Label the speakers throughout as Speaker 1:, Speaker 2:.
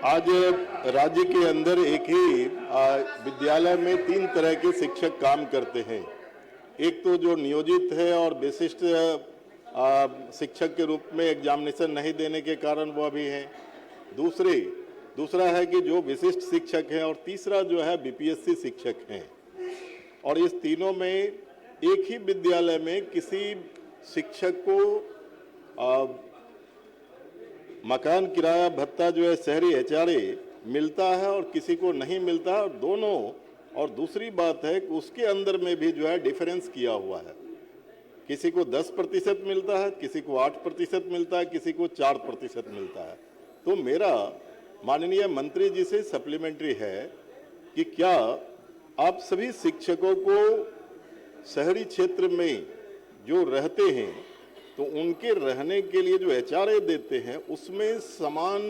Speaker 1: आज राज्य के अंदर एक ही विद्यालय में 3 तरह के शिक्षक काम करते हैं। एक तो जो नियोजित है और विशिष्ट शिक्षक के रूप में एग्जामिनेशन नहीं देने के कारण वो अभी हैं। दूसरा है कि जो विशिष्ट शिक्षक हैं, और तीसरा जो है बीपीएससी शिक्षक हैं। और इस तीनों में एक ही विद्यालय में किसी शिक्षक को मकान किराया भत्ता जो है शहरी एचआरए मिलता है और किसी को नहीं मिलता है, और दोनों। और दूसरी बात है कि उसके अंदर में भी जो है डिफरेंस किया हुआ है। किसी को 10% मिलता है, किसी को 8% मिलता है, किसी को 4% मिलता है। तो मेरा माननीय मंत्री जी से सप्लीमेंट्री है कि क्या आप सभी शिक्षकों को शहरी क्षेत्र में जो रहते हैं तो उनके रहने के लिए जो एचआरए देते हैं उसमें समान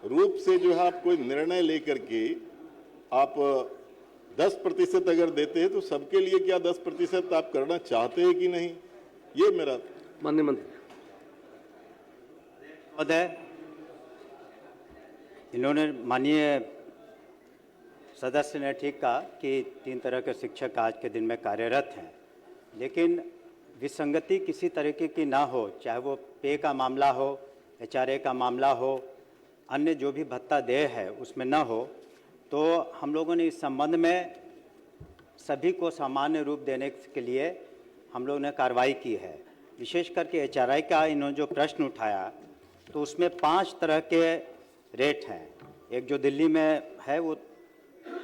Speaker 1: रूप से जो है आप कोई निर्णय लेकर के आप 10% अगर देते हैं तो सबके लिए क्या 10% आप करना चाहते हैं कि नहीं, ये मेरा।
Speaker 2: माननीय मंत्री
Speaker 3: महोदय, इन्होंने माननीय सदस्य ने ठीक कहा कि 3 तरह के शिक्षक आज के दिन में कार्यरत हैं, लेकिन विसंगति किसी तरीके की ना हो, चाहे वो पे का मामला हो, एचआरए का मामला हो, अन्य जो भी भत्ता देय है उसमें ना हो। तो हम लोगों ने इस संबंध में सभी को सामान्य रूप देने के लिए हम लोगों ने कार्रवाई की है। विशेष करके एचआरए का इन्होंने जो प्रश्न उठाया तो उसमें 5 तरह के रेट हैं। एक जो दिल्ली में है वो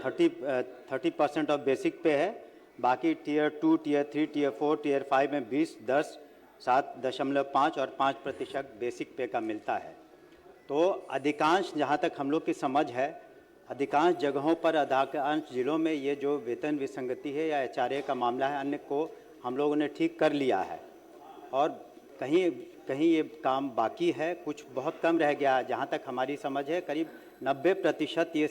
Speaker 3: 30% ऑफ बेसिक पे है, बाकी टियर 2, टियर 3, टियर 4, टियर 5 में 20, 10, 7.5 और 5% बेसिक पे का मिलता है। तो अधिकांश, जहाँ तक हम लोग की समझ है, अधिकांश जगहों पर, अधिकांश जिलों में ये जो वेतन विसंगति है या एचआरए का मामला है, अन्य को हम लोगों ने ठीक कर लिया है। और कहीं कहीं ये काम बाकी है, कुछ बहुत कम रह गया। जहाँ तक हमारी समझ है करीब 90% ये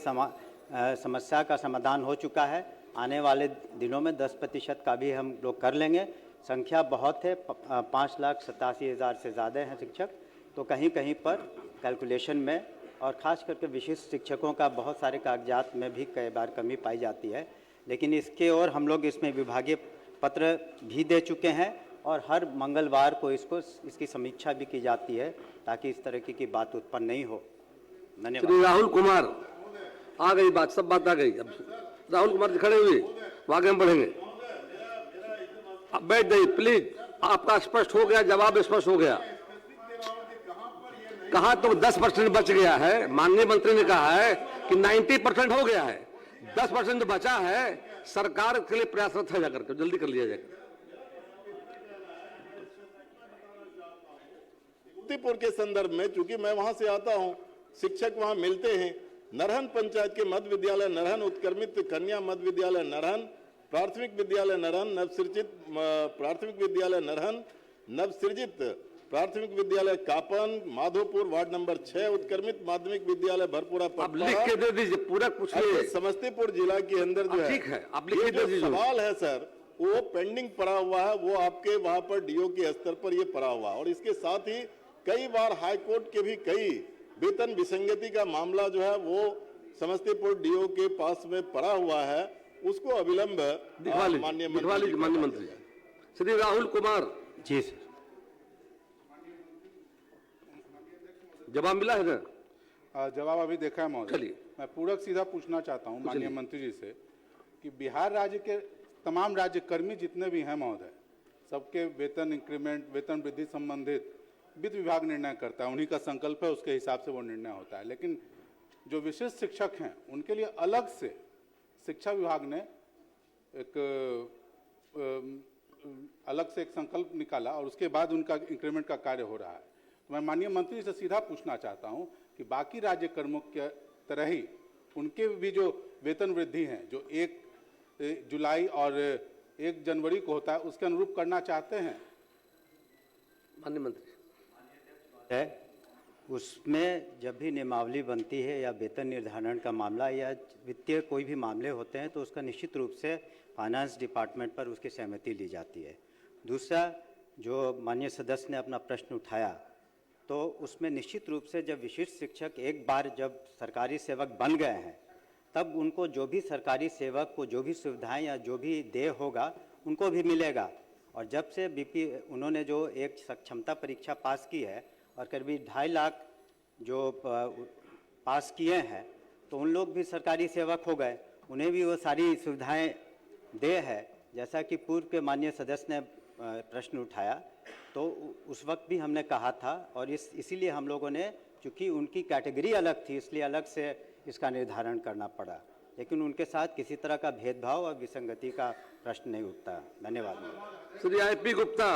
Speaker 3: समस्या का समाधान हो चुका है। आने वाले दिनों में 10% का भी हम लोग कर लेंगे। संख्या बहुत है, 5,87,000 से ज़्यादा हैं शिक्षक। तो कहीं कहीं पर कैलकुलेशन में और ख़ास करके विशिष्ट शिक्षकों का बहुत सारे कागजात में भी कई बार कमी पाई जाती है। लेकिन इसके और हम लोग इसमें विभागीय पत्र भी दे चुके हैं और हर मंगलवार को इसकी समीक्षा भी की जाती है ताकि इस तरह की बात उत्पन्न नहीं हो। धन्यवाद।
Speaker 2: श्री राहुल कुमार, आ गई बात, सब बात आ गई। अब राहुल कुमार जी खड़े हुए, आगे हम बढ़ेंगे। अब बैठ जाइए प्लीज। आपका स्पष्ट हो गया, जवाब स्पष्ट हो गया। कहा तो 10% बच गया है। माननीय मंत्री ने कहा है कि 90% हो गया है, 10% जो बचा है सरकार के लिए प्रयासरत है, जाकर के जल्दी कर लिया जाएगा।
Speaker 1: युक्तिपुर के संदर्भ में, चूंकि मैं वहां से आता हूं, शिक्षक वहां मिलते हैं। नरहन पंचायत के मध्य विद्यालय नरहन, उत्क्रमित कन्या मध्य विद्यालय नरहन, प्राथमिक विद्यालय नरहन, नवसृजित प्राथमिक विद्यालय नरहन, नवसृजित प्राथमिक विद्यालय कापन, माधोपुर वार्ड नंबर 6, उत्क्रमित माध्यमिक विद्यालय भरपुरा।
Speaker 2: आप लिख के दे दीजिए, पूरा कुछ
Speaker 1: समस्तीपुर जिला के अंदर जो है,
Speaker 2: ठीक है, आप लिख के दे दीजिए।
Speaker 1: सवाल है सर, वो पेंडिंग पड़ा हुआ है, वो आपके वहां पर डीओ के स्तर पर ये पड़ा हुआ है। और इसके साथ ही कई बार हाईकोर्ट के भी कई वेतन विसंगति का मामला जो है वो समस्तीपुर डीओ के पास में पड़ा हुआ है, उसको अविलंब माननीय
Speaker 2: मंत्री। श्री राहुल कुमार
Speaker 3: जी सर,
Speaker 2: जवाब मिला है ना?
Speaker 4: जवाब अभी देखा है महोदय।
Speaker 2: चलिए,
Speaker 4: मैं पूरक सीधा पूछना चाहता हूं माननीय मंत्री जी से कि बिहार राज्य के तमाम राज्यकर्मी जितने भी हैं महोदय, सबके वेतन इंक्रीमेंट, वेतन वृद्धि संबंधित वित्त विभाग निर्णय करता है, उन्हीं का संकल्प है, उसके हिसाब से वो निर्णय होता है। लेकिन जो विशिष्ट शिक्षक हैं उनके लिए अलग से शिक्षा विभाग ने एक अलग से एक संकल्प निकाला और उसके बाद उनका इंक्रीमेंट का कार्य हो रहा है। तो मैं माननीय मंत्री से सीधा पूछना चाहता हूं कि बाकी राज्य कर्मों के तरह ही उनके भी जो वेतन वृद्धि है जो 1 जुलाई और 1 जनवरी को होता है, उसके अनुरूप करना चाहते हैं?
Speaker 2: माननीय मंत्री
Speaker 3: है उसमें जब भी नियमावली बनती है या वेतन निर्धारण का मामला या वित्तीय कोई भी मामले होते हैं तो उसका निश्चित रूप से फाइनेंस डिपार्टमेंट पर उसकी सहमति ली जाती है। दूसरा, जो माननीय सदस्य ने अपना प्रश्न उठाया तो उसमें निश्चित रूप से जब विशिष्ट शिक्षक एक बार जब सरकारी सेवक बन गए हैं, तब उनको जो भी सरकारी सेवक को जो भी सुविधाएं या जो भी देय होगा उनको भी मिलेगा। और जब से उन्होंने जो एक सक्षमता परीक्षा पास की है और करीब 2.5 लाख जो पास किए हैं, तो उन लोग भी सरकारी सेवक हो गए, उन्हें भी वो सारी सुविधाएं दे है। जैसा कि पूर्व के माननीय सदस्य ने प्रश्न उठाया, तो उस वक्त भी हमने कहा था, और इसीलिए हम लोगों ने, चूँकि उनकी कैटेगरी अलग थी इसलिए अलग से इसका निर्धारण करना पड़ा, लेकिन उनके साथ किसी तरह का भेदभाव और विसंगति का प्रश्न नहीं उठता। धन्यवाद।
Speaker 2: श्री IP गुप्ता,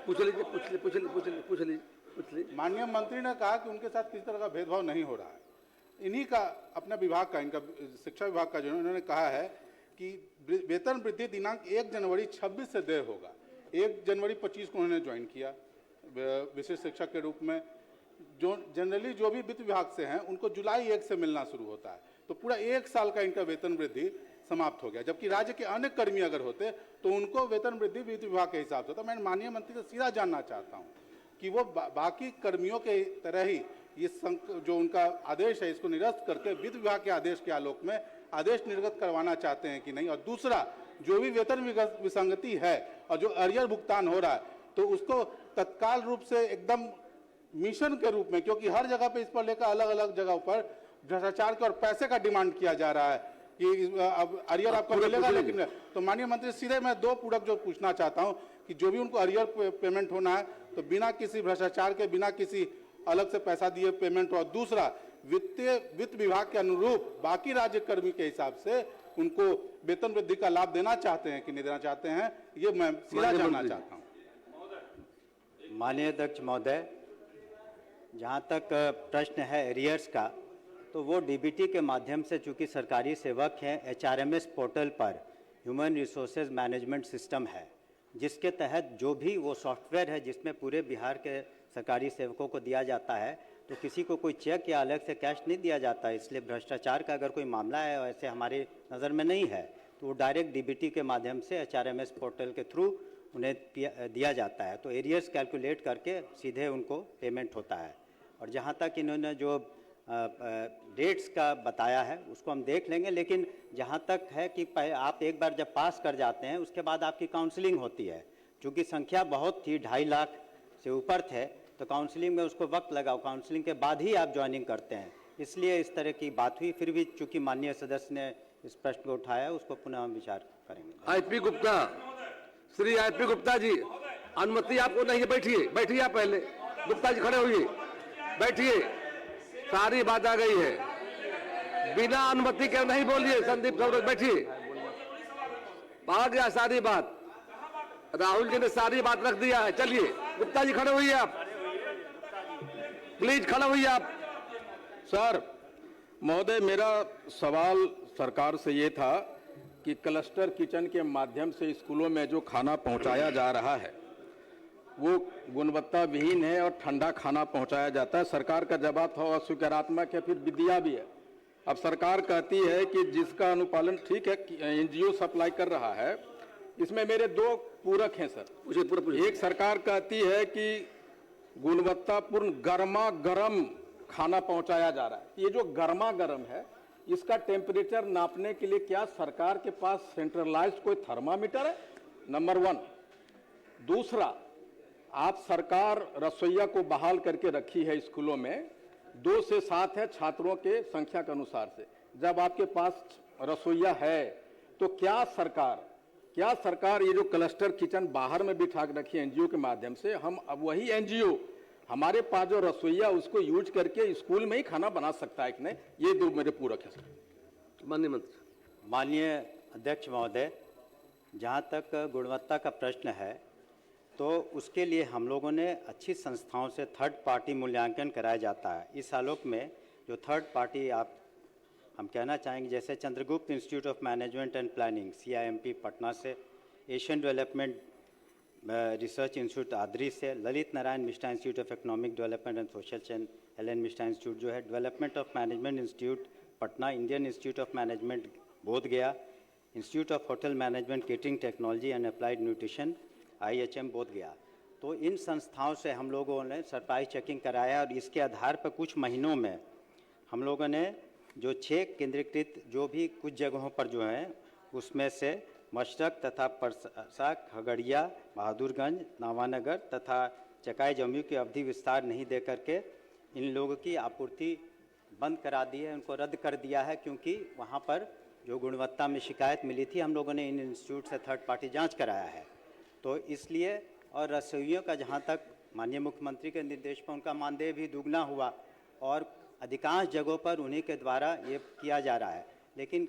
Speaker 2: पूछ लीजिए।
Speaker 4: माननीय मंत्री ने कहा कि उनके साथ किसी तरह का भेदभाव नहीं हो रहा है। इन्हीं का अपने विभाग का, इनका शिक्षा विभाग का जो इन्होंने कहा है कि वेतन वृद्धि दिनांक 1 जनवरी 26 से देय होगा। 1 जनवरी 25 को उन्होंने ज्वाइन किया विशेष शिक्षक के रूप में। जो जनरली जो भी वित्त विभाग से हैं उनको जुलाई 1 से मिलना शुरू होता है, तो पूरा 1 साल का इनका वेतन वृद्धि समाप्त हो गया। जबकि राज्य के अन्य कर्मी अगर होते तो उनको वेतन वृद्धि वित्त विभाग के हिसाब से होता। मैं माननीय मंत्री से सीधा जानना चाहता हूँ कि वो बाकी कर्मियों के तरह ही ये जो उनका आदेश है इसको निरस्त करके वित्त विभाग के आदेश के आलोक में आदेश निर्गत करवाना चाहते हैं कि नहीं। और दूसरा, जो भी वेतन विसंगति है और जो अरियर भुगतान हो रहा है, तो उसको तत्काल रूप से एकदम मिशन के रूप में, क्योंकि हर जगह पे इस पर लेकर अलग अलग जगह पर भ्रष्टाचार के और पैसे का डिमांड किया जा रहा है कि अब अरियर आपको मिलेगा, लेकिन तो माननीय मंत्री सीधे मैं 2 पूरक जो पूछना चाहता हूं कि जो भी उनको अरियर पेमेंट होना है तो बिना किसी भ्रष्टाचार के, बिना किसी अलग से पैसा दिए पेमेंट हो। और दूसरा, वित्त विभाग के अनुरूप बाकी राज्य कर्मी के हिसाब से उनको वेतन वृद्धि का लाभ देना चाहते हैं कि नहीं देना चाहते हैं, ये मैं सीधा जानना चाहता हूँ।
Speaker 3: माननीय अध्यक्ष महोदय, जहाँ तक प्रश्न है एरियर्स का, तो वो DBT के माध्यम से, चूँकि सरकारी सेवक हैं, HRMS पोर्टल पर ह्यूमन रिसोर्सेज मैनेजमेंट सिस्टम है, जिसके तहत जो भी वो सॉफ्टवेयर है जिसमें पूरे बिहार के सरकारी सेवकों को दिया जाता है, तो किसी को कोई चेक या अलग से कैश नहीं दिया जाता। इसलिए भ्रष्टाचार का अगर कोई मामला है और ऐसे हमारी नज़र में नहीं है, तो वो डायरेक्ट DBT के माध्यम से HRMS पोर्टल के थ्रू उन्हें दिया जाता है। तो एरियर्स कैलकुलेट करके सीधे उनको पेमेंट होता है। और जहाँ तक इन्होंने जो डेट्स का बताया है उसको हम देख लेंगे, लेकिन जहाँ तक है कि आप एक बार जब पास कर जाते हैं उसके बाद आपकी काउंसलिंग होती है। चूँकि संख्या बहुत थी, 2.5 लाख से ऊपर थे, तो काउंसलिंग में उसको वक्त लगा, काउंसलिंग के बाद ही आप ज्वाइनिंग करते हैं, इसलिए इस तरह की बात हुई। फिर भी चूँकि माननीय सदस्य ने इस प्रश्न को उठाया, उसको पुनः हम विचार करेंगे।
Speaker 2: IP गुप्ता, श्री IP गुप्ता जी, अनुमति आपको नहीं है, बैठिए आप पहले। गुप्ता जी खड़े होइए, बैठिए, सारी बात आ गई है, बिना अनुमति के नहीं बोलिए। संदीप सौरभ बैठिए, आ गया सारी बात, राहुल जी ने सारी बात रख दिया है। चलिए गुप्ता जी खड़े होइए, आप प्लीज खड़े होइए आप।
Speaker 5: सर महोदय, मेरा सवाल सरकार से ये था कि क्लस्टर किचन के माध्यम से स्कूलों में जो खाना पहुंचाया जा रहा है वो गुणवत्ता विहीन है और ठंडा खाना पहुंचाया जाता है। सरकार का जवाब था अस्वीकारात्मक है, फिर विद्या भी है। अब सरकार कहती है कि जिसका अनुपालन ठीक है, NGO सप्लाई कर रहा है। इसमें मेरे 2 पूरक हैं सर। एक सरकार कहती है कि गुणवत्तापूर्ण गर्मा गर्म खाना पहुंचाया जा रहा है। ये जो गर्मा गर्म है, इसका टेम्परेचर नापने के लिए क्या सरकार के पास सेंट्रलाइज्ड कोई थर्मामीटर है? नंबर 1। दूसरा, आप सरकार रसोइया को बहाल करके रखी है स्कूलों में, 2 से 7 है छात्रों के संख्या के अनुसार से। जब आपके पास रसोइया है तो क्या सरकार ये जो क्लस्टर किचन बाहर में बिठा रखी है NGO के माध्यम से, हम अब वही NGO हमारे पास जो रसोइया उसको यूज करके स्कूल में ही खाना बना सकता है कि नहीं? ये 2 मेरे पूरक है सर।
Speaker 2: माननीय मंत्री।
Speaker 3: माननीय अध्यक्ष महोदय, जहाँ तक गुणवत्ता का प्रश्न है, तो उसके लिए हम लोगों ने अच्छी संस्थाओं से थर्ड पार्टी मूल्यांकन कराया जाता है। इस आलोक में जो थर्ड पार्टी हम कहना चाहेंगे, जैसे Chandragupta institute of management and planning CIMP Patna से, Asian development research institute Adri से, Lalit Narayan Mishra institute of economic development and social change LN Mishra institute जो है, development of management institute Patna, Indian institute of management Bodhgaya, institute of hotel management catering technology and applied nutrition IHM Bodhgaya. तो इन संस्थाओं से हम लोगों ने सरप्राइज चेकिंग कराया और इसके आधार पर कुछ महीनों में हम लोगों ने जो 6 केंद्रीकृत जो भी कुछ जगहों पर जो हैं उसमें से मशरक तथा परसा, खगड़िया, बहादुरगंज, नावानगर तथा चकाई जमुई की अवधि विस्तार नहीं दे करके इन लोगों की आपूर्ति बंद करा दी है, उनको रद्द कर दिया है, क्योंकि वहाँ पर जो गुणवत्ता में शिकायत मिली थी हम लोगों ने इन इंस्टीट्यूट से थर्ड पार्टी जांच कराया है। तो इसलिए और रसोइयों का जहाँ तक माननीय मुख्यमंत्री के निर्देश पर उनका मानदेय भी दुगना हुआ और अधिकांश जगहों पर उन्हीं के द्वारा ये किया जा रहा है। लेकिन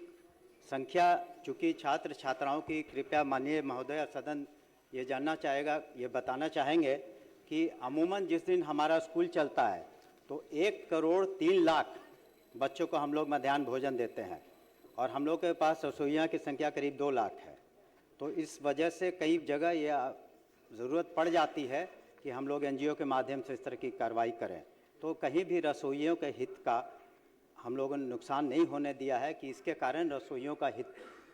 Speaker 3: संख्या चूँकि छात्र छात्राओं की, कृपया माननीय महोदय सदन ये जानना चाहेगा, ये बताना चाहेंगे कि अमूमन जिस दिन हमारा स्कूल चलता है तो 1 करोड़ 3 लाख बच्चों को हम लोग मध्याह्न भोजन देते हैं और हम लोग के पास रसोइयाँ की संख्या करीब 2 लाख है। तो इस वजह से कई जगह ये ज़रूरत पड़ जाती है कि हम लोग एनजीओ के माध्यम से इस तरह की कार्रवाई करें। तो कहीं भी रसोइयों के हित का हम लोगों ने नुकसान नहीं होने दिया है कि इसके कारण रसोइयों का हित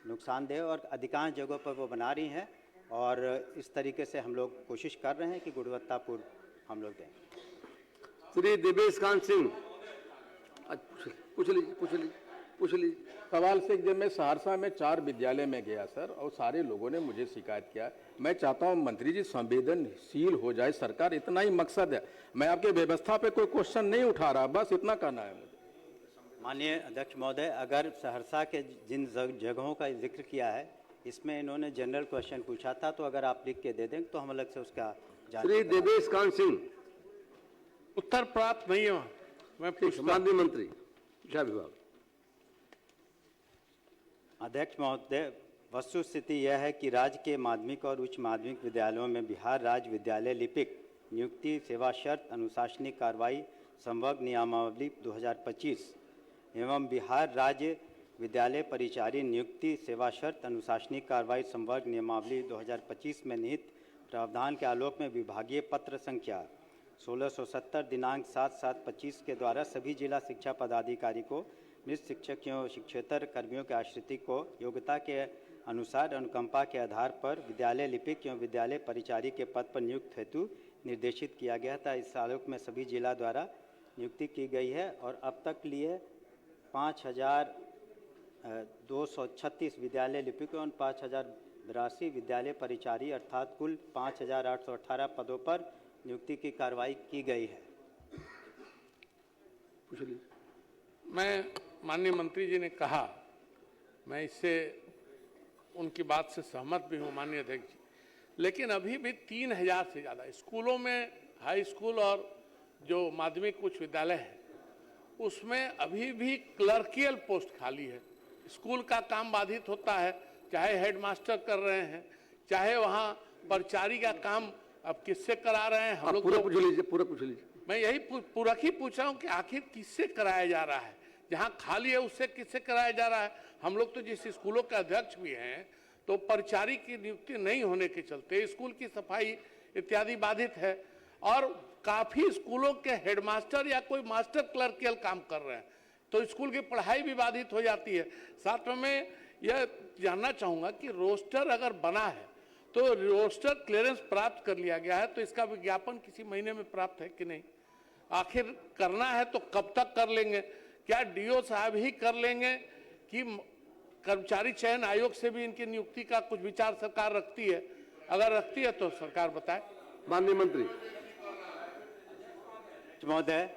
Speaker 3: नुकसानदेह और अधिकांश जगहों पर वो बना रही हैं और इस तरीके से हम लोग कोशिश कर रहे हैं कि गुणवत्तापूर्ण हम लोग दें।
Speaker 2: श्री देवेश कांत सिंह, पूछ लीजिए।
Speaker 5: सवाल से जब मैं सहरसा में 4 विद्यालय में गया सर और सारे लोगों ने मुझे शिकायत किया। मैं चाहता हूं मंत्री जी संवेदनशील हो जाए सरकार, इतना ही मकसद है। मैं आपके व्यवस्था पे कोई क्वेश्चन नहीं उठा रहा, बस इतना कहना है मुझे।
Speaker 3: माननीय अध्यक्ष महोदय, अगर सहरसा के जिन जगहों का जिक्र किया है इसमें इन्होंने जनरल क्वेश्चन पूछा था, तो अगर आप लिख के दे दें तो हम अलग से उसका जांच।
Speaker 2: श्री देवेश कांत सिंह,
Speaker 6: उत्तर प्राप्त नहीं है, मैं पूछता।
Speaker 2: माननीय मंत्री शिक्षा विभाग।
Speaker 3: अध्यक्ष महोदय, वस्तुस्थिति यह है कि राज्य के माध्यमिक और उच्च माध्यमिक विद्यालयों में बिहार राज्य विद्यालय लिपिक नियुक्ति सेवा शर्त अनुशासनिक कार्रवाई संवर्ग नियमावली 2025 एवं बिहार राज्य विद्यालय परिचारी नियुक्ति सेवा शर्त अनुशासनिक कार्रवाई संवर्ग नियमावली 2025 में निहित प्रावधान के आलोक में विभागीय पत्र संख्या 1670 दिनांक 7/7/25 के द्वारा सभी जिला शिक्षा पदाधिकारी को मृत शिक्षक एवं शिक्षेतर कर्मियों के आश्रित को योग्यता के अनुसार अनुकंपा के आधार पर विद्यालय लिपिक एवं विद्यालय परिचारी के पद पर नियुक्त हेतु निर्देशित किया गया था। इस आलोक में सभी जिला द्वारा नियुक्ति की गई है और अब तक लिए 5236 विद्यालय लिपिक एवं 5082 विद्यालय परिचारी अर्थात कुल 5818 पदों पर नियुक्ति की कार्रवाई की गई है।
Speaker 6: मैं माननीय मंत्री जी ने कहा, मैं इससे उनकी बात से सहमत भी हूँ माननीय अध्यक्ष जी, लेकिन अभी भी 3000 से ज़्यादा स्कूलों में, हाई स्कूल और जो माध्यमिक उच्च विद्यालय है उसमें अभी भी क्लर्कियल पोस्ट खाली है। स्कूल का काम बाधित होता है, चाहे हेडमास्टर कर रहे हैं, चाहे वहाँ परिचारी का काम अब किससे करा रहे हैं हम लोग।
Speaker 2: पूरा पूछ लीजिए।
Speaker 6: मैं यही पूरा ही पूछ रहा हूँ कि आखिर किससे कराया जा रहा है, जहाँ खाली है उससे किससे कराया जा रहा है। हम लोग तो जिस स्कूलों के अध्यक्ष भी हैं तो परिचारी की नियुक्ति नहीं होने के चलते स्कूल की सफाई इत्यादि बाधित है और काफी स्कूलों के हेडमास्टर या कोई मास्टर क्लर्कियल काम कर रहे हैं, तो स्कूल की पढ़ाई भी बाधित हो जाती है। साथ में मैं यह जानना चाहूँगा कि रोस्टर अगर बना है तो रोस्टर क्लियरेंस प्राप्त कर लिया गया है, तो इसका विज्ञापन किसी महीने में प्राप्त है कि नहीं? आखिर करना है तो कब तक कर लेंगे? क्या डीओ साहब ही कर लेंगे कि कर्मचारी चयन आयोग से भी इनकी नियुक्ति का कुछ विचार सरकार रखती है? अगर रखती है तो सरकार बताए।
Speaker 2: माननीय मंत्री।
Speaker 3: महोदय,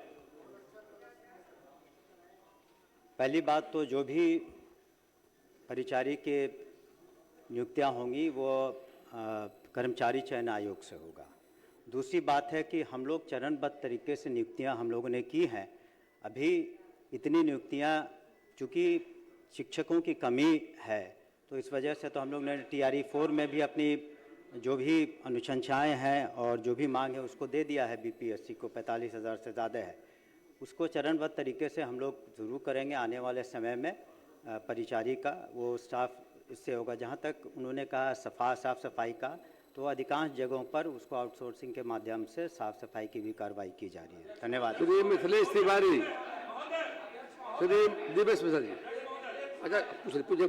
Speaker 3: पहली बात तो जो भी परिचारी के नियुक्तियां होंगी वो कर्मचारी चयन आयोग से होगा। दूसरी बात है कि हम लोग चरणबद्ध तरीके से नियुक्तियां हम लोगों ने की हैं। अभी इतनी नियुक्तियां, चूँकि शिक्षकों की कमी है तो इस वजह से तो हम लोग ने TRE 4 में भी अपनी जो भी अनुशंसाएँ हैं और जो भी मांग है उसको दे दिया है। BPSC को 45,000 से ज़्यादा है, उसको चरणबद्ध तरीके से हम लोग ज़रूर करेंगे आने वाले समय में। परिचारी का वो स्टाफ इससे होगा। जहाँ तक उन्होंने कहा साफ सफाई का, तो अधिकांश जगहों पर उसको आउटसोर्सिंग के माध्यम से साफ सफाई की भी कार्रवाई की जा रही है। धन्यवाद।
Speaker 2: श्री मिथिलेश तिवारी, श्री दिवेश मिश्रा जी। अच्छा पूछिए,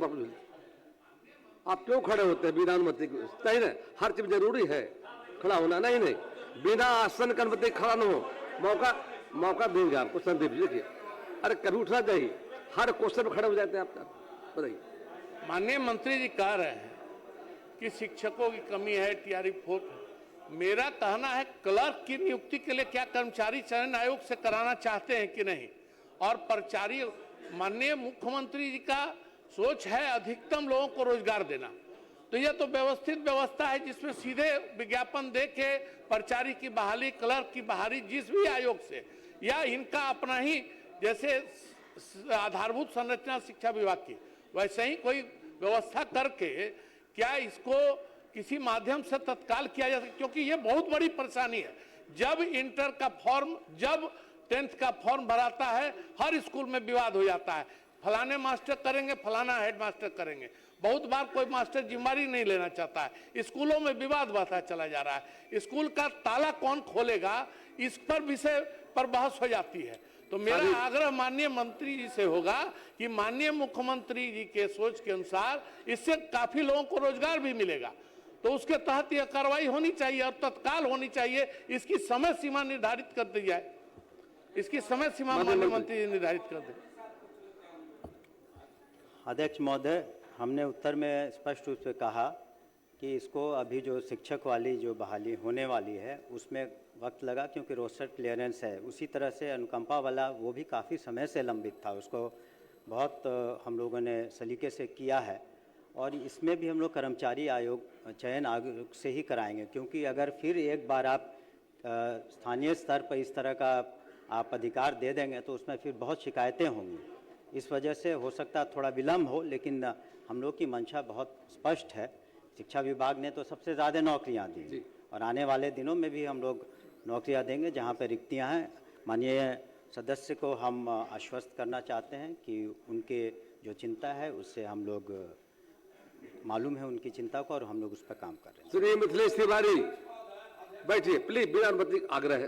Speaker 2: आप क्यों खड़े होते हैं बिना अनुमति के? नहीं ना, हर चीज जरूरी है। खड़ा होना नहीं नहीं, बिना आसन के अनुमति खड़ा न हो। मौका देंगे आपको संदीप जी। देखिए, अरे कभी उठना चाहिए, हर क्वेश्चन में खड़े हो जाते हैं आप। बताइए।
Speaker 6: माननीय मंत्री जी कह रहे हैं कि शिक्षकों की कमी है, टीआरई 4। मेरा कहना है क्लर्क की नियुक्ति के लिए क्या कर्मचारी चयन आयोग से कराना चाहते हैं कि नहीं? और प्रचारी, माननीय मुख्यमंत्री जी का सोच है अधिकतम लोगों को रोजगार देना, तो यह तो व्यवस्थित व्यवस्था है जिसमें सीधे विज्ञापन दे के प्रचारी की बहाली, क्लर्क की बहाली जिस भी आयोग से, या इनका अपना ही जैसे आधारभूत संरचना शिक्षा विभाग की वैसे ही कोई व्यवस्था करके क्या इसको किसी माध्यम से तत्काल किया जा सकता, क्योंकि ये बहुत बड़ी परेशानी है। जब इंटर का फॉर्म, जब 10th का फॉर्म भराता है, हर स्कूल में विवाद हो जाता है, फलाने मास्टर करेंगे, फलाना हेड मास्टर करेंगे। बहुत बार कोई मास्टर जिम्मेदारी नहीं लेना चाहता है, स्कूलों में विवाद बढ़ता चला जा रहा है। स्कूल का ताला कौन खोलेगा, इस पर विषय पर बहस हो जाती है। तो मेरा आग्रह माननीय मंत्री जी से होगा कि माननीय मुख्यमंत्री जी के सोच के अनुसार इससे काफी लोगों को रोजगार भी मिलेगा, तो उसके तहत यह कार्रवाई होनी चाहिए और तत्काल होनी चाहिए। इसकी समय सीमा निर्धारित कर दी जाए, इसकी समय सीमा माननीय मंत्री जी निर्धारित कर दें।
Speaker 3: अध्यक्ष महोदय, हमने उत्तर में स्पष्ट रूप से कहा कि इसको अभी जो शिक्षक वाली जो बहाली होने वाली है उसमें वक्त लगा, क्योंकि रोस्टर क्लियरेंस है। उसी तरह से अनुकंपा वाला वो भी काफ़ी समय से लंबित था, उसको बहुत हम लोगों ने सलीके से किया है। और इसमें भी हम लोग कर्मचारी आयोग, चयन आयोग से ही कराएंगे, क्योंकि अगर फिर एक बार आप स्थानीय स्तर पर इस तरह का आप अधिकार दे देंगे तो उसमें फिर बहुत शिकायतें होंगी। इस वजह से हो सकता है थोड़ा विलम्ब हो, लेकिन हम लोग की मंशा बहुत स्पष्ट है। शिक्षा विभाग ने तो सबसे ज़्यादा नौकरियां दी और आने वाले दिनों में भी हम लोग नौकरियां देंगे जहां पर रिक्तियां हैं। माननीय सदस्य को हम आश्वस्त करना चाहते हैं कि उनके जो चिंता है उससे हम लोग मालूम है उनकी चिंता को, और हम लोग उस पर काम कर रहे हैं।
Speaker 2: श्री मिथिलेश तिवारी बैठिए प्लीज, बिना अनुमति आग्रह है।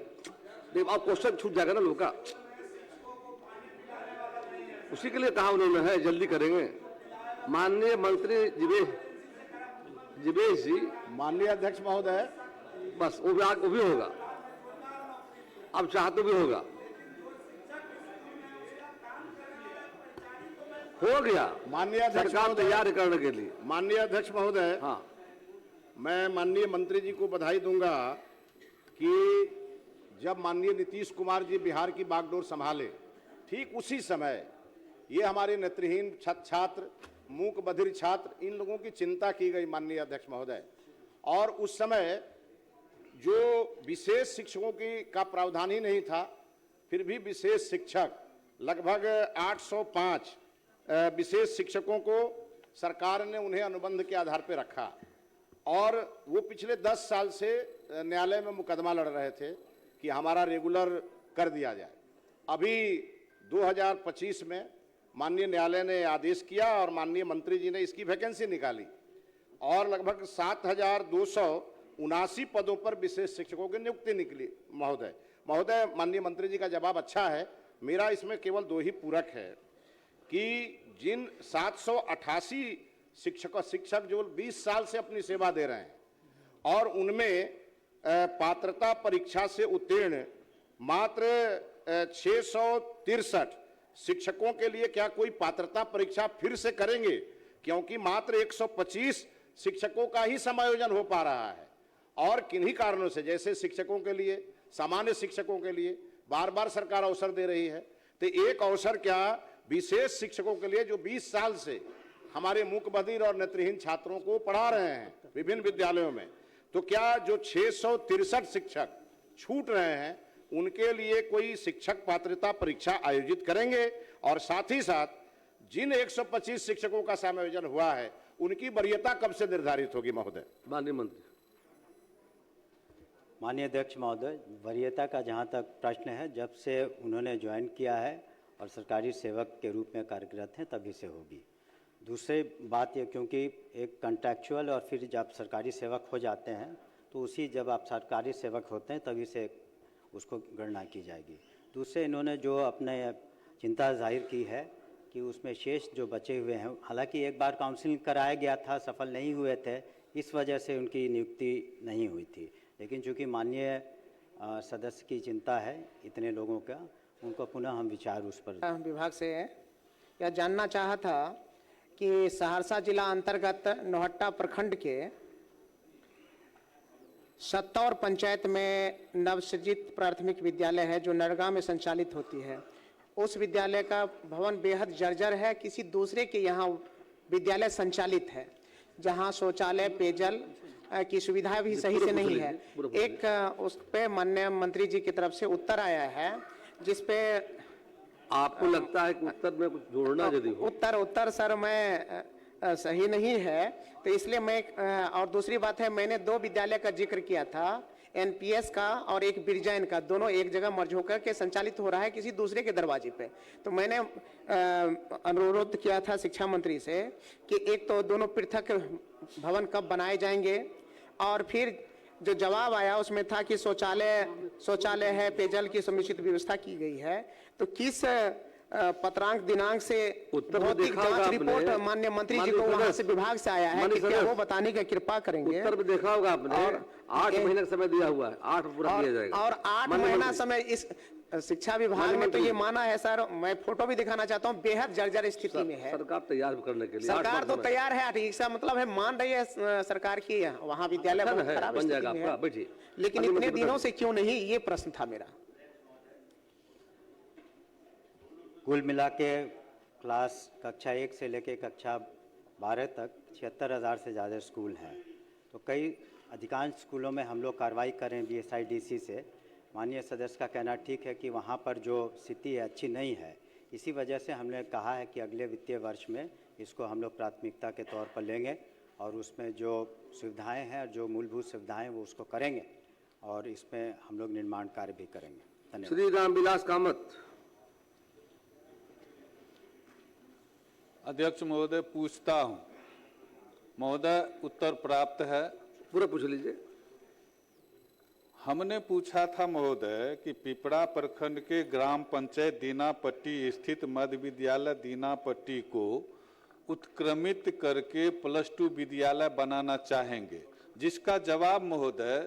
Speaker 2: देखो आप क्वेश्चन छूट जाएगा ना लोगों का, उसी के लिए कहा उन्होंने है, जल्दी करेंगे। माननीय मंत्री जिवेश जी।
Speaker 1: माननीय अध्यक्ष महोदय,
Speaker 2: बस वो भी होगा, अब चाह तो भी होगा, हो गया।
Speaker 1: माननीय अध्यक्ष
Speaker 2: सरकार
Speaker 1: महोदय,
Speaker 2: तैयार करने के लिए।
Speaker 1: माननीय अध्यक्ष महोदय,
Speaker 2: हाँ,
Speaker 1: मैं माननीय मंत्री जी को बधाई दूंगा कि जब माननीय नीतीश कुमार जी बिहार की बागडोर संभाले, ठीक उसी समय ये हमारे नेत्रहीन छात्र, मूक बधिर छात्र, इन लोगों की चिंता की गई माननीय अध्यक्ष महोदय। और उस समय जो विशेष शिक्षकों की का प्रावधान ही नहीं था, फिर भी विशेष शिक्षक लगभग 805 विशेष शिक्षकों को सरकार ने उन्हें अनुबंध के आधार पर रखा, और वो पिछले 10 साल से न्यायालय में मुकदमा लड़ रहे थे कि हमारा रेगुलर कर दिया जाए। अभी 2025 में माननीय न्यायालय ने आदेश किया और माननीय मंत्री जी ने इसकी वैकेंसी निकाली, और लगभग 7,279 पदों पर विशेष शिक्षकों की नियुक्ति निकली। महोदय माननीय मंत्री जी का जवाब अच्छा है, मेरा इसमें केवल 2 ही पूरक है कि जिन 788 शिक्षक जो 20 साल से अपनी सेवा दे रहे हैं और उनमें पात्रता परीक्षा से उत्तीर्ण मात्र 663 शिक्षकों के लिए क्या कोई पात्रता परीक्षा फिर से करेंगे, क्योंकि मात्र 125 शिक्षकों का ही समायोजन हो पा रहा है। और किन्हीं कारणों से, जैसे शिक्षकों के लिए, सामान्य शिक्षकों के लिए बार बार सरकार अवसर दे रही है, तो एक अवसर क्या विशेष शिक्षकों के लिए जो 20 साल से हमारे मूक बधिर और नेत्रहीन छात्रों को पढ़ा रहे हैं विभिन्न विद्यालयों में, तो क्या जो 663 शिक्षक छूट रहे हैं उनके लिए कोई शिक्षक पात्रता परीक्षा आयोजित करेंगे, और साथ ही साथ जिन 125 शिक्षकों का समायोजन हुआ है उनकी वरीयता कब से निर्धारित होगी महोदय?
Speaker 2: माननीय मंत्री।
Speaker 3: माननीय अध्यक्ष महोदय, वरीयता का जहाँ तक प्रश्न है, जब से उन्होंने ज्वाइन किया है और सरकारी सेवक के रूप में कार्यरत हैं तभी से होगी। दूसरी बात ये, क्योंकि एक कॉन्ट्रैक्चुअल और फिर जब सरकारी सेवक हो जाते हैं तो उसी जब आप सरकारी सेवक होते हैं तभी से उसको गणना की जाएगी। दूसरे इन्होंने जो अपने चिंता जाहिर की है कि उसमें शेष जो बचे हुए हैं, हालांकि एक बार काउंसलिंग कराया गया था, सफल नहीं हुए थे, इस वजह से उनकी नियुक्ति नहीं हुई थी। लेकिन चूंकि माननीय सदस्य की चिंता है इतने लोगों का, उनको पुनः हम विचार उस पर
Speaker 7: विभाग से यह जानना चाहा था कि सहरसा जिला अंतर्गत नौहट्टा प्रखंड के सत्तौर पंचायत में नवसृजित प्राथमिक विद्यालय है जो नरगा में संचालित होती है। उस विद्यालय का भवन बेहद जर्जर है, किसी दूसरे के यहाँ विद्यालय संचालित है जहाँ शौचालय पेयजल की सुविधा भी सही से नहीं है। एक उस पे माननीय मंत्री जी की तरफ से उत्तर आया है जिस पे
Speaker 2: आपको लगता है कि उत्तर में कुछ जोड़ना यदि हो?
Speaker 7: उत्तर सर मैं सही नहीं है, तो इसलिए मैं और दूसरी बात है, मैंने 2 विद्यालय का जिक्र किया था, एनपीएस का और एक बिरजाइन का, दोनों एक जगह मर्ज होकर के संचालित हो रहा है किसी दूसरे के दरवाजे पे। तो मैंने अनुरोध किया था शिक्षा मंत्री से कि एक तो दोनों पृथक भवन कब बनाए जाएंगे, और फिर जो जवाब आया उसमें था कि शौचालय है, पेयजल की समुचित व्यवस्था की गई है। तो किस पत्रांक दिनांक से भौतिक जांच रिपोर्ट माननीय मंत्री जी को वहां से विभाग से आया है कि क्या वो बताने की कृपा करेंगे?
Speaker 2: उत्तर में देखा होगा आपने, और 8 महीने का समय दिया हुआ है, 8 पूरा दिया जाएगा।
Speaker 7: और 8 महीना समय इस शिक्षा विभाग ने तो ये माना है सर, मैं फोटो भी दिखाना चाहता हूँ, बेहद जर्जर स्थिति में है।
Speaker 2: सरकार तैयार करने के लिए
Speaker 7: सरकार तो तैयार है, इसका मतलब है मान रही है सरकार की वहाँ विद्यालय बहुत खराब
Speaker 2: बन
Speaker 7: स्थिति
Speaker 2: जाएगा
Speaker 7: में
Speaker 2: आपका,
Speaker 7: है,
Speaker 2: बैठिए।
Speaker 7: लेकिन इतने दिनों से क्यों नहीं, ये प्रश्न था मेरा।
Speaker 3: कुल मिला के क्लास कक्षा 1 से लेकर कक्षा 12 तक 76,000 से ज़्यादा स्कूल हैं। तो कई अधिकांश स्कूलों में हम लोग कार्रवाई करें BSIDC से। माननीय सदस्य का कहना ठीक है कि वहाँ पर जो स्थिति है अच्छी नहीं है, इसी वजह से हमने कहा है कि अगले वित्तीय वर्ष में इसको हम लोग प्राथमिकता के तौर पर लेंगे और उसमें जो सुविधाएँ हैं, जो मूलभूत सुविधाएँ हैं वो उसको करेंगे और इसमें हम लोग निर्माण कार्य भी करेंगे। धन्यवाद।
Speaker 2: श्री रामविलास कामत।
Speaker 4: अध्यक्ष महोदय, पूछता हूं। महोदय, उत्तर प्राप्त है,
Speaker 2: पूरा पूछ लीजिए।
Speaker 4: हमने पूछा था महोदय कि पिपरा प्रखंड के ग्राम पंचायत दीनापट्टी स्थित मध्य विद्यालय दीनापट्टी को उत्क्रमित करके +2 विद्यालय बनाना चाहेंगे, जिसका जवाब महोदय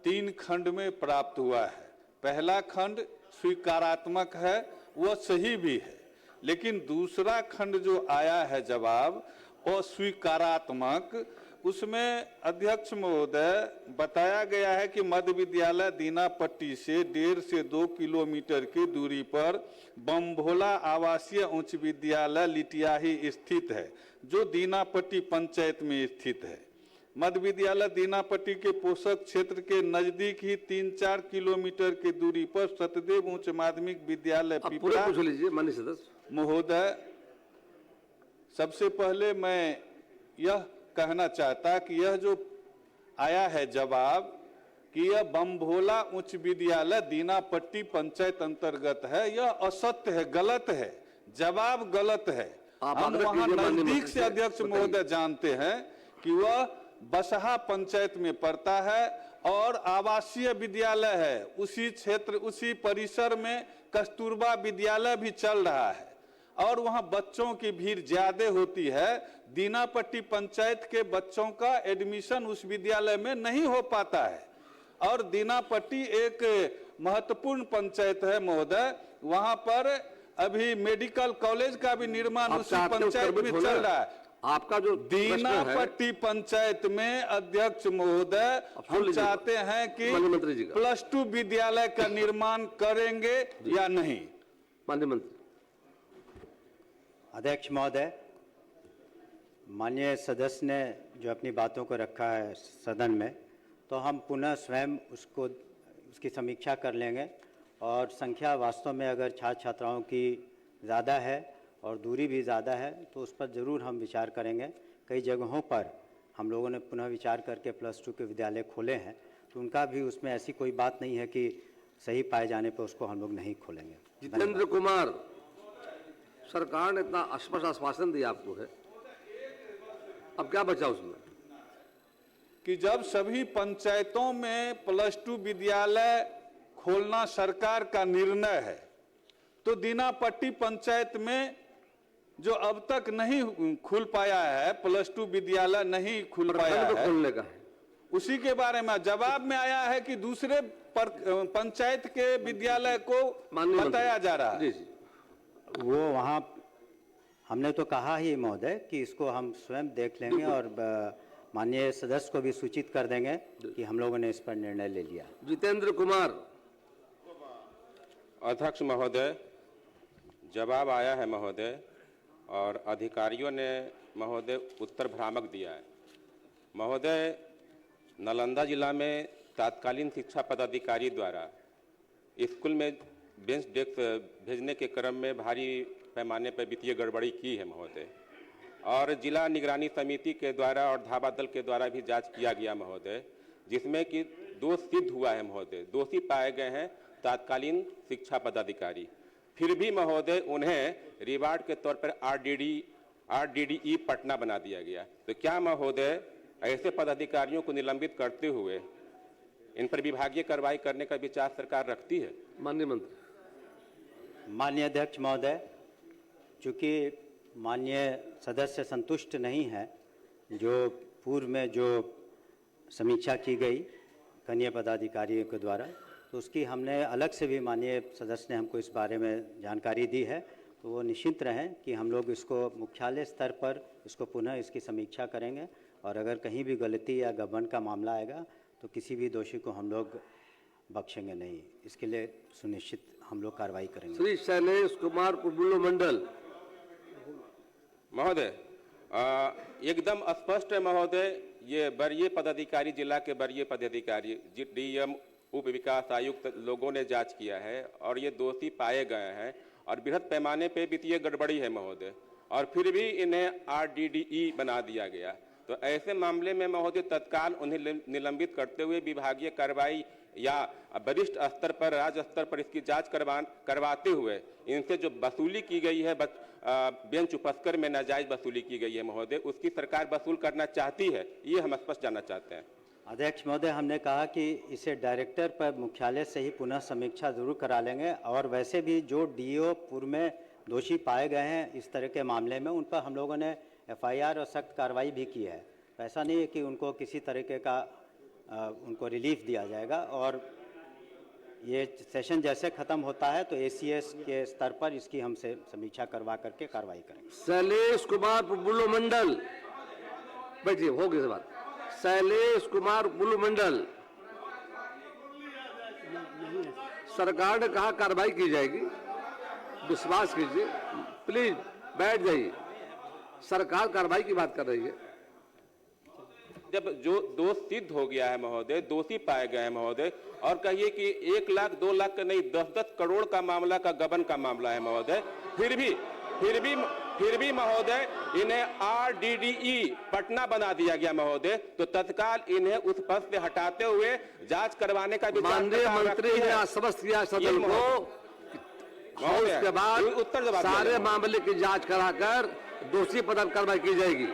Speaker 4: 3 खंड में प्राप्त हुआ है। पहला खंड स्वीकारात्मक है, वह सही भी है, लेकिन दूसरा खंड जो आया है जवाब अस्वीकारात्मक, उसमें अध्यक्ष महोदय बताया गया है कि मध्य विद्यालय दीनापट्टी से 1.5 से 2 किलोमीटर की दूरी पर बमभोला आवासीय उच्च विद्यालय लिटियाही स्थित है, जो दीनापट्टी पंचायत में स्थित है। मध्य विद्यालय दीनापट्टी के पोषक क्षेत्र के नजदीक ही 3-4 किलोमीटर की दूरी पर सतदेव उच्च माध्यमिक विद्यालय पिपरा।
Speaker 2: पूछ लीजिए माननीय सदस्य
Speaker 4: महोदय, सबसे पहले मैं यह कहना चाहता कि यह जो आया है जवाब कि यह बमभोला उच्च विद्यालय दीनापट्टी पंचायत अंतर्गत है, यह असत्य है, गलत है, जवाब गलत है। हम वहां नजदीक से अध्यक्ष महोदय जानते हैं कि वह बसहा पंचायत में पड़ता है और आवासीय विद्यालय है। उसी क्षेत्र, उसी परिसर में कस्तूरबा विद्यालय भी चल रहा है और वहां बच्चों की भीड़ ज्यादा होती है। दीनापट्टी पंचायत के बच्चों का एडमिशन उस विद्यालय में नहीं हो पाता है और दीनापट्टी एक महत्वपूर्ण पंचायत है महोदय। वहां पर अभी मेडिकल कॉलेज का भी निर्माण उस पंचायत में चल रहा है।
Speaker 2: आपका जो
Speaker 4: दीनापट्टी पंचायत में अध्यक्ष महोदय हम चाहते हैं कि +2 विद्यालय का निर्माण करेंगे या नहीं?
Speaker 2: माननीय मंत्री।
Speaker 3: अध्यक्ष महोदय, माननीय सदस्य ने जो अपनी बातों को रखा है सदन में, तो हम पुनः स्वयं उसकी समीक्षा कर लेंगे और संख्या वास्तव में अगर छात्र छात्राओं की ज़्यादा है और दूरी भी ज़्यादा है तो उस पर ज़रूर हम विचार करेंगे। कई जगहों पर हम लोगों ने पुनः विचार करके +2 के विद्यालय खोले हैं, तो उनका भी उसमें ऐसी कोई बात नहीं है कि सही पाए जाने पर उसको हम लोग नहीं खोलेंगे।
Speaker 2: जितेंद्र कुमार, सरकार ने इतना स्पष्ट आश्वासन दिया आपको है, अब क्या बचा उसमें?
Speaker 4: कि जब सभी पंचायतों में +2 विद्यालय खोलना सरकार का निर्णय है, तो दीनापट्टी पंचायत में जो अब तक नहीं खुल पाया है, +2 विद्यालय नहीं खुल पाया है,
Speaker 2: खोलने का है,
Speaker 4: उसी के बारे में जवाब में आया है कि दूसरे पंचायत के विद्यालय को
Speaker 2: माननीय मंत्री।
Speaker 4: बताया जा रहा है।
Speaker 2: जी जी
Speaker 3: वो वहाँ हमने तो कहा ही महोदय कि इसको हम स्वयं देख लेंगे और माननीय सदस्य को भी सूचित कर देंगे कि हम लोगों ने इस पर निर्णय ले लिया।
Speaker 2: जितेंद्र कुमार।
Speaker 8: अध्यक्ष महोदय, जवाब आया है महोदय, और अधिकारियों ने महोदय उत्तर भ्रामक दिया है। महोदय, नालंदा जिला में तात्कालीन शिक्षा पदाधिकारी द्वारा स्कूल में बेंच डेस्क भेजने के क्रम में भारी पैमाने पर वित्तीय गड़बड़ी की है महोदय, और जिला निगरानी समिति के द्वारा और धावा दल के द्वारा भी जांच किया गया महोदय, जिसमें कि दोष सिद्ध हुआ है महोदय। दोषी पाए गए हैं तात्कालीन शिक्षा पदाधिकारी। फिर भी महोदय उन्हें रिवार्ड के तौर पर आरडीडीई पटना बना दिया गया। तो क्या महोदय ऐसे पदाधिकारियों को निलंबित करते हुए इन पर विभागीय कार्रवाई करने का विचार सरकार रखती है?
Speaker 2: माननीय मंत्री।
Speaker 3: माननीय अध्यक्ष महोदय, चूंकि माननीय सदस्य संतुष्ट नहीं है जो पूर्व में जो समीक्षा की गई कनीय पदाधिकारियों के द्वारा, तो उसकी हमने अलग से भी माननीय सदस्य ने हमको इस बारे में जानकारी दी है। तो वो निश्चिंत रहें कि हम लोग इसको मुख्यालय स्तर पर इसको पुनः इसकी समीक्षा करेंगे, और अगर कहीं भी गलती या गबन का मामला आएगा तो किसी भी दोषी को हम लोग बख्शेंगे नहीं। इसके लिए सुनिश्चित हम लोग कार्रवाई करेंगे।
Speaker 2: श्री शैलेश कुमार पुरबुल्लु मंडल।
Speaker 8: महोदय, एकदम स्पष्ट है महोदय, ये वरीय पदाधिकारी, जिला के वरीय पदाधिकारी, डीएम, उप विकास आयुक्त लोगों ने जांच किया है और ये दोषी पाए गए हैं, और बृहद पैमाने पे वित्तीय गड़बड़ी है महोदय, और फिर भी इन्हें आरडीडीई बना दिया गया। तो ऐसे मामले में महोदय तत्काल उन्हें निलंबित करते हुए विभागीय कार्रवाई या वरिष्ठ स्तर पर, राज्य स्तर पर इसकी जांच करवाते हुए इनसे जो वसूली की गई है, बेंच उपस्कर में नाजायज वसूली की गई है महोदय, उसकी सरकार वसूल करना चाहती है, ये हम स्पष्ट जानना चाहते हैं।
Speaker 3: अध्यक्ष महोदय, हमने कहा कि इसे डायरेक्टर पर मुख्यालय से ही पुनः समीक्षा जरूर करा लेंगे, और वैसे भी जो डीओ पूर्व में दोषी पाए गए हैं इस तरह के मामले में, उन पर हम लोगों ने एफआईआर और सख्त कार्रवाई भी की है। तो ऐसा नहीं है कि उनको किसी तरीके का उनको रिलीफ दिया जाएगा, और ये सेशन जैसे खत्म होता है तो एसीएस के स्तर पर इसकी हम समीक्षा करवा करके कार्रवाई करेंगे।
Speaker 2: शैलेश कुमार पुरबुल्लु मंडल, बैठिए, हो गई बात। शैलेश कुमार पुरबुल्लु मंडल। सरकार ने कहा कार्रवाई की जाएगी, विश्वास कीजिए, प्लीज बैठ जाइए, सरकार कार्रवाई की बात कर रही है।
Speaker 8: जब जो दोष सिद्ध हो गया है महोदय, दोषी पाए गए हैं महोदय, और कहिए कि 1 लाख 2 लाख का नहीं, 10-10 करोड़ का मामला का गबन का मामला है महोदय, फिर भी महोदय इन्हें आरडीडीई पटना बना दिया गया महोदय, तो तत्काल इन्हें उस पद से हटाते हुए जांच करवाने का विचार
Speaker 2: माननीय मंत्री ने आश्वस्त किया सदन को, और उसके बाद सारे मामले की जांच कराकर दोषी पर कार्रवाई की जाएगी।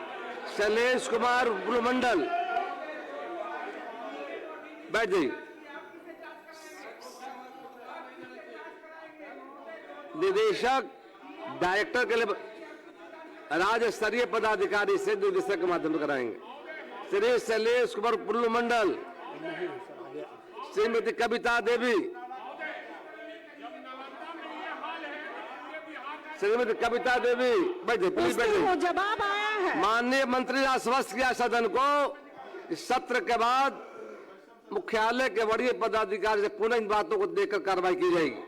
Speaker 2: शैलेश कुमार पुरबुल्लु मंडल, बैठ जाइए। निदेशक डायरेक्टर के लिए राज्य स्तरीय पदाधिकारी से निदेशक के माध्यम से कराएंगे। श्री शैलेश कुमार पुरबुल्लु मंडल, श्रीमती कविता देवी, श्रीमती कविता देवी, बैठे प्लीज बैठे।
Speaker 9: जवाब आया है।
Speaker 2: माननीय मंत्री ने आश्वस्त किया सदन को, इस सत्र के बाद मुख्यालय के वरीय पदाधिकारी से पुनः इन बातों को देखकर कार्रवाई की जाएगी।